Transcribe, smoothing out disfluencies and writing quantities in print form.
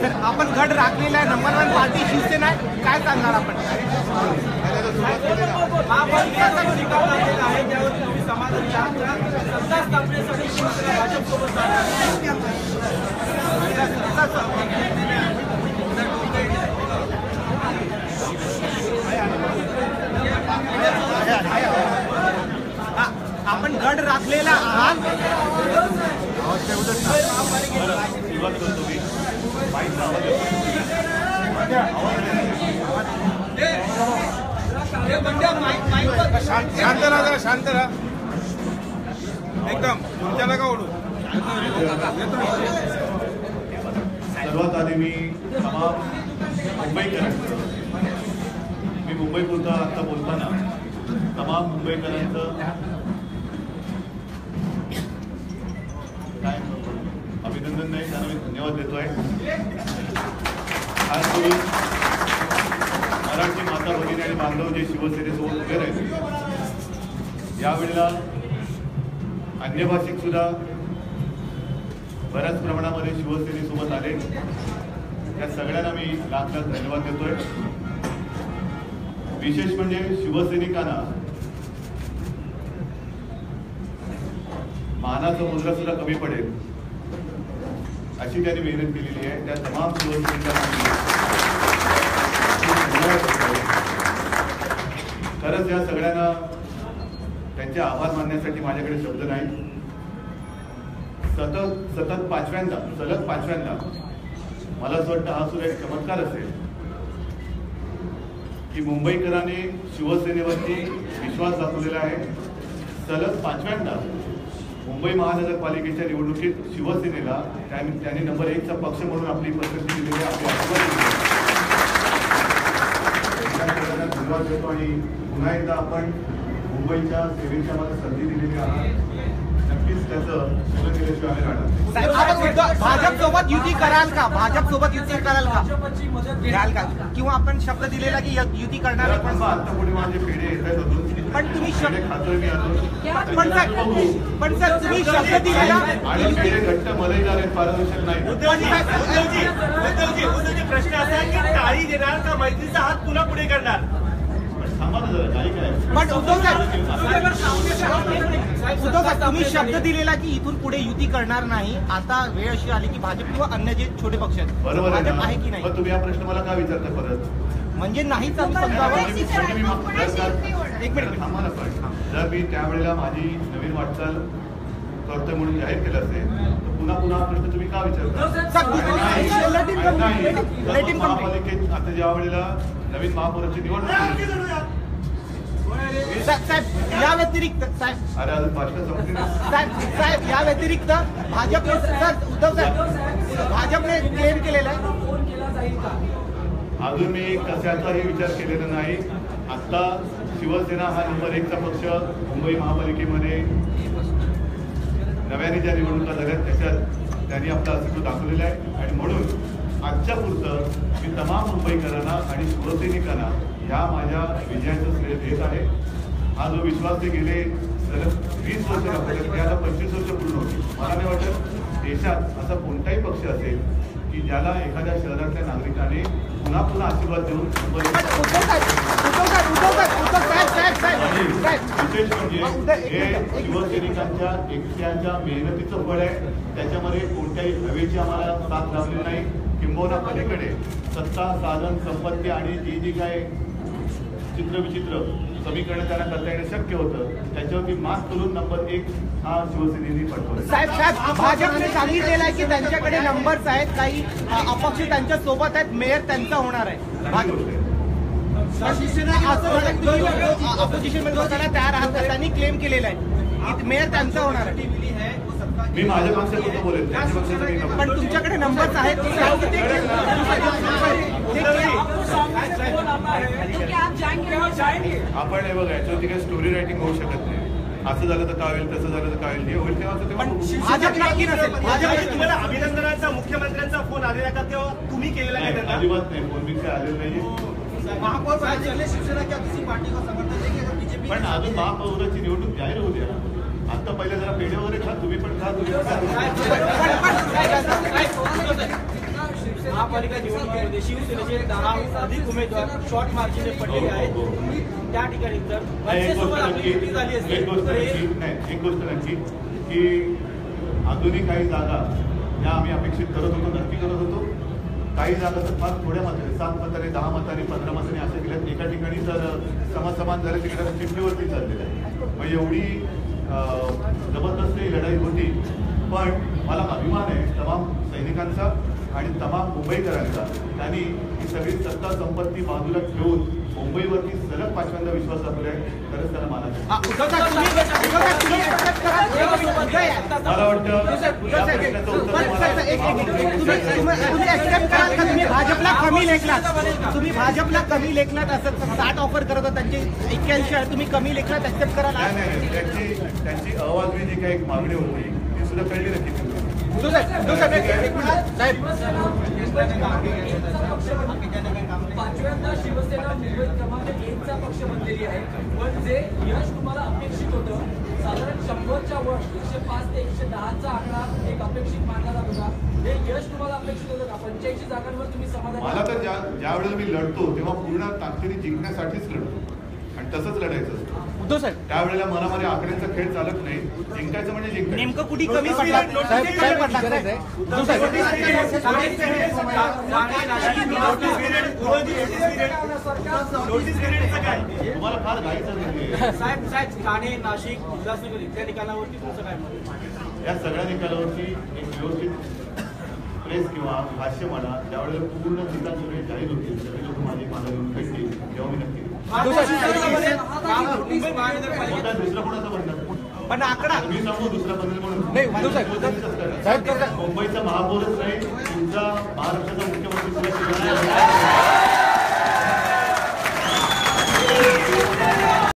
तर आपण गड राखलेला आहे, नंबर 1 पार्टी शिवसेना आहे, काय सांगणार आपण? आपण गड राखलेला आहात. शांत राहा, शांत राहा एकदम. तुमच्याला का ओढू. सर्वात आधी मी मुंबईकरांचं, मी मुंबईपुरता आता बोलताना तमाम मुंबईकरांचं काय अभिनंदन नाही, त्यांना मी धन्यवाद देतोय. खास करून मराठी माता भगिनी आणि बांधव जे शिवसेनेसोबत उभे राहिले, यावेळेला अन्य भाषिक सुद्धा बऱ्याच प्रमाणामध्ये शिवसेनेसोबत आले. त्या सगळ्यांना मी लाख लाख धन्यवाद देतोय. विशेष म्हणजे शिवसैनिकांना मानाचा मुद्रा सुद्धा कमी पडेल अशी त्यांनी मेहनत केलेली आहे. त्या तमाम शिवसैनिकांना खरंच या सगळ्यांना त्यांचे आभार मानण्यासाठी माझ्याकडे शब्द नाही. सलग पाचव्यांदा मला असं वाटतं हा सुद्धा एक चमत्कार असेल की मुंबईकरांनी शिवसेनेवरती विश्वास दाखवलेला आहे. सलग 5व्यांदा मुंबई महानगरपालिकेच्या निवडणुकीत शिवसेनेला त्यांनी नंबर 1चा पक्ष म्हणून आपली पसंती दिलेली आहे. धन्यवाद देतो आणि पुन्हा एकदा आपण मुंबईच्या सेवेच्या मला संधी दिलेली आहे. नक्कीच त्याचं सोनं केल्याशिवाय आम्ही राहणार. भाजप सोबत युती कराल का? भाजप सोबत युती कराल का? घ्याल का? किंवा आपण शब्द दिलेला की युती करणार आहे? आता पुढे माझे पेढे येत आहेत अजून. पण तुम्ही खातोय मी अजून. पण सर तुम्ही शब्द दिलेला आणि पेढे घट्ट मलईदार आहेत, पारदर्शक नाही. उद्धवजी प्रश्न असा आहे की टाळी देणार का मैत्रीचा हात पुन्हा पुढे करणार? थांबा ना जरा, काही काय. पण उद्धव साहेब तुम्ही शब्द दिलेला की इथून पुढे युती करणार नाही. आता वेळ अशी आली की भाजप किंवा अन्य जे छोटे पक्ष आहेत, बरोबर भाजप आहे की नाही? पण तुम्ही हा प्रश्न मला का विचारता परत? म्हणजे नाहीच समजावं. एक मिनिट थांबा ना. पण जर मी त्यावेळेला माझी नवीन वाटचाल करतोय म्हणून जाहीर केलं असेल तर पुन्हा हा प्रश्न तुम्ही का विचारता? महापालिकेत आता ज्या वेळेला नवीन महापौराची निवडणूक साहेब या व्यतिरिक्त अरे अजून भाषण संपली नाही. साहेब या व्यतिरिक्त भाजपने उद्धव साहेब भाजपने क्लेम केलेला आहे. अजून मी कशाचाही विचार केलेला नाही. आता शिवसेना हा नंबर 1चा पक्ष मुंबई महापालिकेमध्ये नव्याने ज्या निवडणुका झाल्या त्याच्यात त्यांनी आपलं अस्तित्व दाखवलेलं आहे. आणि म्हणून आजच्या पुरतं मी तमाम मुंबईकरांना आणि शिवसैनिकांना ह्या माझ्या विजयाचं श्रेय देत आहे. हा जो विश्वास ते गेले सलग 20 वर्ष दाखवले, त्याला 25 वर्ष पूर्ण होती. मला नाही वाटत देशात असा कोणताही पक्ष असेल की ज्याला एखाद्या शहरातल्या नागरिकाने पुन्हा आशीर्वाद देऊन विशेष म्हणजे हे शिवसैनिकांच्या एकट्याच्या मेहनतीचं फळ आहे. त्याच्यामध्ये कोणत्याही हवेची आम्हाला साथ लाभली नाही. किंबहुना पलीकडे सत्ता, साधन, संपत्ती आणि जी काय चित्रविचित्र समीकरण त्यांना करता येणं शक्य होतं त्याच्यावरती मात करून नंबर 1 हा शिवसेनेने पटवला. साहेब भाजपने सांगितलेलं आहे की त्यांच्याकडे नंबर्स आहेत, काही अपक्ष त्यांच्या सोबत आहेत, मेयर त्यांचा होणार आहे. ऑपोजिशन मध्ये बसायला तयार आहात त्यांनी क्लेम केलेला आहे की मेयर त्यांचा होणार आहे. मी माझ्या पक्षाबद्दल बोलेल, त्यांच्या पक्षाचा पण तुमच्याकडे नंबर्स आहेत. आपण हे बघा याच्यावरती काही स्टोरी रायटिंग होऊ शकत नाही. असं झालं तर काय होईल, तसं झालं तर काय होईल, हे होईल तेव्हा भाजप नक्की नसेल. तुम्हाला अभिनंदनाचा मुख्यमंत्र्यांचा फोन आलेला का तेव्हा तुम्ही केलेला का? अजिबात नाही, फोन मी काय आलेलं नाही. महापौर शिवसेना क्या किसी पार्टी को समर्थन देंगे अगर बीजेपी? पण अजून महापौराची निवडणूक जाहीर होऊ द्या. आता पहिले जरा पेढे वगैरे खा, तुम्ही पण खा, तुम्ही महापालिका निवडणुकीमध्ये शिवसेनेचे 10 अधिक उमेदवार शॉर्ट मार्जिनने पडलेले आहेत. त्या ठिकाणी जर मनसेसोबत आपली युती झाली एक असेल गोष्ट तर हे नक्की नाही, एक गोष्ट नक्की की अजूनही काही जागा या आम्ही अपेक्षित करत होतो, नक्की करत होतो. काही जागा तर फार थोड्या मताने 7 मताने 10 मताने 15 मताने असे केल्यात. एका ठिकाणी तर समान झाले तिकडे चिठ्ठीवरती चाललेलं आहे. म्हणजे एवढी जबरदस्त ही लढाई होती. पण मला अभिमान आहे तमाम सैनिकांचा आणि तमाम मुंबईकरांचा. त्यांनी ही सगळी सत्ता संपत्ती बाजूला ठेवून मुंबईवरती सलग 5व्यांदा विश्वास दाखवला आहे. खरंच त्यांना मानायचं. मला वाटतं या प्रश्नाचं उत्तर तुम्ही भाजपला कमी लेखलात, तुम्ही भाजपला कमी लेखलात असं 60 ऑफर करत होता, त्यांची 81 आहे, तुम्ही कमी लेखलात ऍक्सेप्ट कराल. नाही त्यांची अवाजवी जी काही मागणी होती ती सुद्धा कळली नक्की. पाचव्यांदा शिवसेना मुंबईत क्रमांक 1चा पक्ष बनलेली आहे. पण जे यश तुम्हाला अपेक्षित होतं साधारण 100च्या वर 105 ते 110चा आकडा एक अपेक्षित मानला जात होता. हे यश तुम्हाला अपेक्षित होतं का? 85 जागांवर तुम्ही समाधानी? मला तर ज्या वेळेला मी लढतो तेव्हा पूर्ण ताकदीने जिंकण्यासाठीच लढतो आणि तसंच लढायचं असतं. त्यावेळेला मनामध्ये आकड्यांचा खेळ चालत नाही. जिंकायचं म्हणजे जिंकायचं. नेमकं कुठे कमी पडला? तुम्हाला फार घाईचं नाही. साहेब ठाणे, नाशिक, उल्हासनगर इथल्या ठिकाणावरती तुमचं काय मत आहे? या सगळ्या निकालावरती एक व्यवस्थित प्रेस किंवा भाष्य म्हणा ज्यावेळेला पूर्ण निकाल सगळे जाहीर होतील सगळे लोक माझा घेऊन भेटतील तेव्हा मी नक्की मुंबई महानगरपालिका दुसरं कोणाचं म्हणणार. पण आकडा मी सांगू दुसरा बदल म्हणून नाही, मुंबईचा महापौरच नाही तुमचा महाराष्ट्राचा मुख्यमंत्री